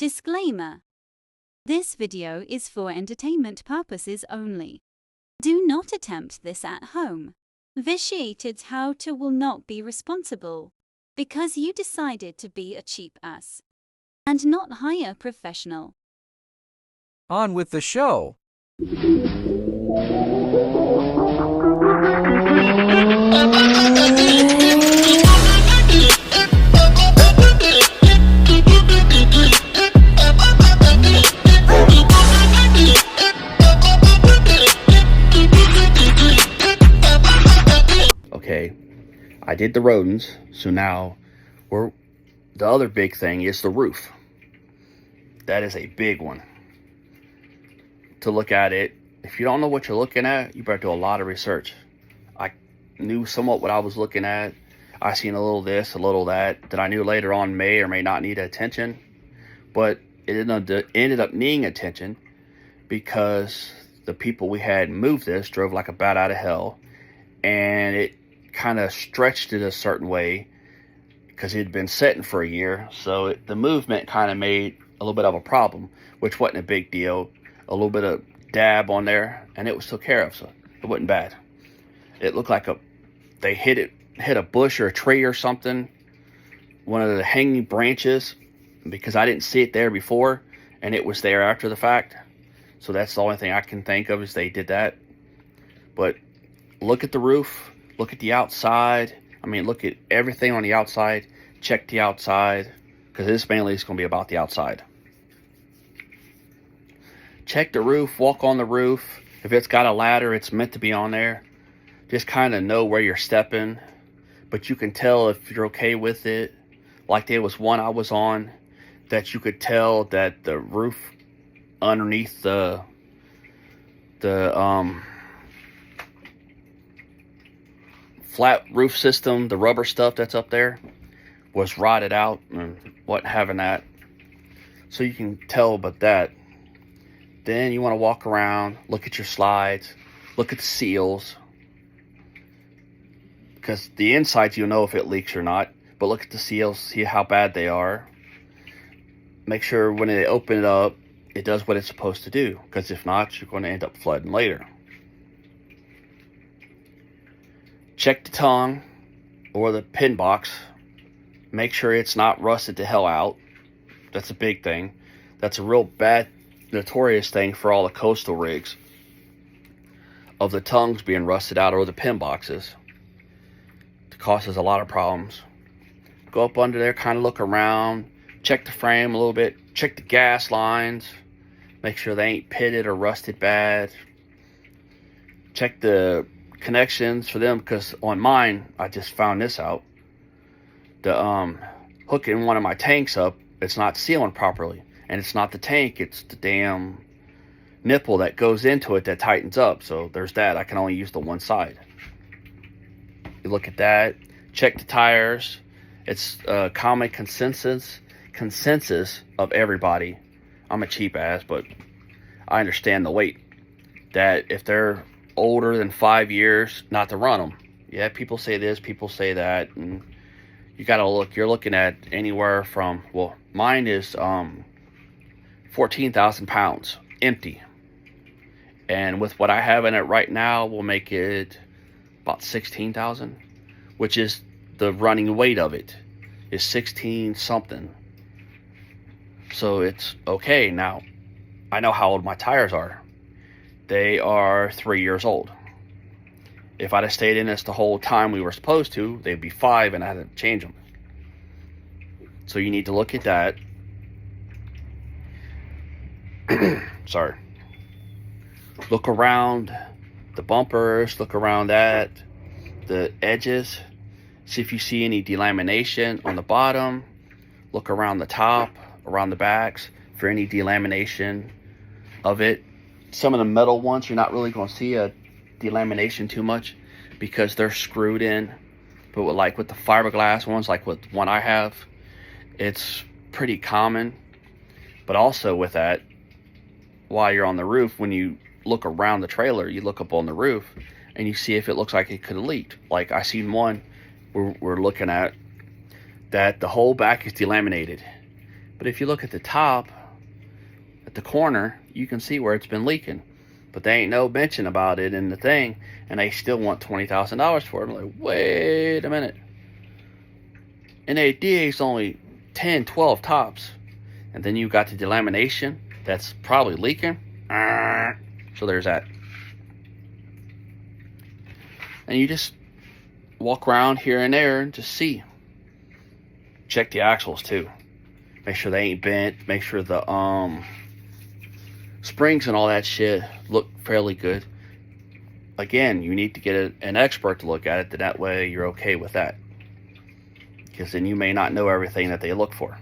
Disclaimer. This video is for entertainment purposes only. Do not attempt this at home. Vitiated how to will not be responsible because you decided to be a cheap ass and not hire a professional. On with the show. Okay, I did the rodents, so now the other big thing is the roof. That is a big one. To look at it, if you don't know what you're looking at, you better do a lot of research. I knew somewhat what I was looking at. I seen a little this, a little that I knew later on may or may not need attention, but it ended up needing attention because the people we had moved this drove like a bat out of hell, and it kind of stretched it a certain way because it had been sitting for a year. So the movement kind of made a little bit of a problem, which wasn't a big deal. A little bit of dab on there, and it was took care of, so it wasn't bad. It looked like they hit a bush or a tree or something, one of the hanging branches, because I didn't see it there before, and it was there after the fact. So that's the only thing I can think of is they did that. But look at the roof, look at the outside. I mean, look at everything on the outside. Check the outside, because this mainly is going to be about the outside. Check the roof, walk on the roof. If it's got a ladder, it's meant to be on there. Just kind of know where you're stepping, but you can tell if you're okay with it. Like there was one I was on that you could tell that the roof underneath the flat roof system, the rubber stuff that's up there, was rotted out and wasn't having that. So you can tell about that. Then you want to walk around, look at your slides, look at the seals. Because the insides, you'll know if it leaks or not. But look at the seals, see how bad they are. Make sure when they open it up, it does what it's supposed to do. Because if not, you're going to end up flooding later. Check the tongue or the pin box. Make sure it's not rusted to hell out. That's a big thing. That's a real bad, notorious thing for all the coastal rigs, of the tongues being rusted out or the pin boxes. It causes a lot of problems. Go up under there, kind of look around, check the frame a little bit, check the gas lines, make sure they ain't pitted or rusted bad. Check the connections for them, because on mine, I just found this out. The hooking one of my tanks up, it's not sealing properly. And it's not the tank, it's the damn nipple that goes into it that tightens up. So there's that. I can only use the one side. You look at that. Check the tires. It's a common consensus of everybody. I'm a cheap ass, but I understand the weight. That if they're older than 5 years, not to run them. Yeah, people say this, people say that. And you got to look. You're looking at anywhere from, well, mine is 14,000 pounds empty, and with what I have in it right now, we'll make it about 16,000, which is the running weight of it is 16 something. So it's okay. Now I know how old my tires are. They are 3 years old. If I'd have stayed in this the whole time we were supposed to, they'd be 5, and I had to change them. So you need to look at that. Sorry. Look around the bumpers, look around that, the edges, see if you see any delamination on the bottom. Look around the top, around the backs for any delamination of it. Some of the metal ones, you're not really going to see a delamination too much because they're screwed in. But with the fiberglass ones, like with one I have, it's pretty common. But also with that, while you're on the roof, when you look around the trailer, you look up on the roof and you see if it looks like it could have leaked. Like I seen one we're looking at that the whole back is delaminated. But if you look at the top, at the corner, you can see where it's been leaking. But they ain't no mention about it in the thing, and they still want $20,000 for it. I'm like, wait a minute. And the idea is only 10, 12 tops. And then you got the delamination that's probably leaking. So there's that. And you just walk around here and there and just see. Check the axles too. Make sure they ain't bent. Make sure the springs and all that shit look fairly good. Again, you need to get an expert to look at it. That way you're okay with that. Because then you may not know everything that they look for.